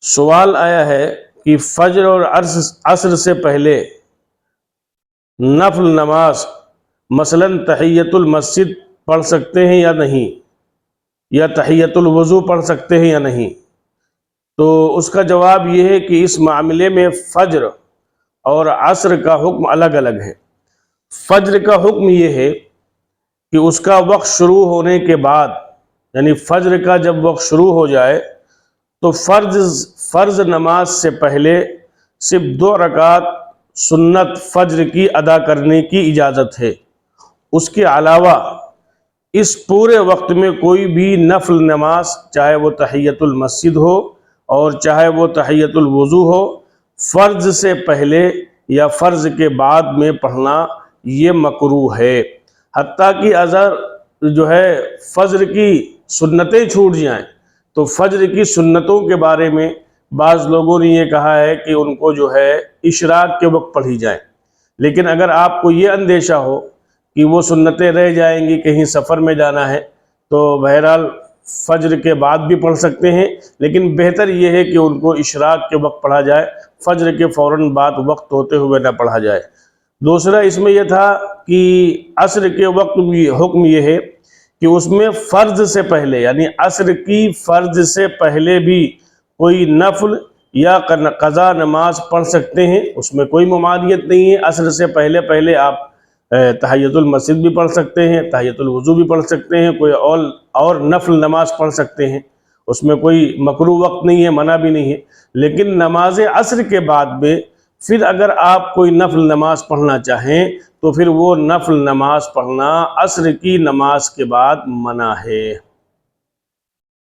سوال آیا ہے کہ فجر اور عصر سے پہلے نفل نماز مثلاً تحیۃ المسجد پڑھ سکتے ہیں یا نہیں، یا تحیۃ الوضو پڑھ سکتے ہیں یا نہیں؟ تو اس کا جواب یہ ہے کہ اس معاملے میں فجر اور عصر کا حکم الگ الگ ہے۔ فجر کا حکم یہ ہے کہ اس کا وقت شروع ہونے کے بعد، یعنی فجر کا جب وقت شروع ہو جائے تو فرض نماز سے پہلے صرف 2 رکعت سنت فجر کی ادا کرنے کی اجازت ہے۔ اس کے علاوہ اس پورے وقت میں کوئی بھی نفل نماز، چاہے وہ تحیۃ المسجد ہو اور چاہے وہ تحیۃ الوضو ہو، فرض سے پہلے یا فرض کے بعد میں پڑھنا یہ مکروہ ہے۔ حتیٰ کہ اگر جو ہے فجر کی سنتیں چھوٹ جائیں تو فجر کی سنتوں کے بارے میں بعض لوگوں نے یہ کہا ہے کہ ان کو جو ہے اشراق کے وقت پڑھی جائیں، لیکن اگر آپ کو یہ اندیشہ ہو کہ وہ سنتیں رہ جائیں گی، کہیں سفر میں جانا ہے، تو بہرحال فجر کے بعد بھی پڑھ سکتے ہیں، لیکن بہتر یہ ہے کہ ان کو اشراق کے وقت پڑھا جائے، فجر کے فوراً بعد وقت ہوتے ہوئے نہ پڑھا جائے۔ دوسرا اس میں یہ تھا کہ عصر کے وقت بھی حکم یہ ہے کہ اس میں فرض سے پہلے، یعنی عصر کی فرض سے پہلے بھی کوئی نفل یا قضا نماز پڑھ سکتے ہیں، اس میں کوئی ممانعت نہیں ہے۔ عصر سے پہلے آپ تحیۃ المسجد بھی پڑھ سکتے ہیں، تحیۃ الوضو بھی پڑھ سکتے ہیں، کوئی اور نفل نماز پڑھ سکتے ہیں، اس میں کوئی مکروہ وقت نہیں ہے، منع بھی نہیں ہے۔ لیکن نماز عصر کے بعد میں پھر اگر آپ کوئی نفل نماز پڑھنا چاہیں تو پھر وہ نفل نماز پڑھنا عصر کی نماز کے بعد منع ہے۔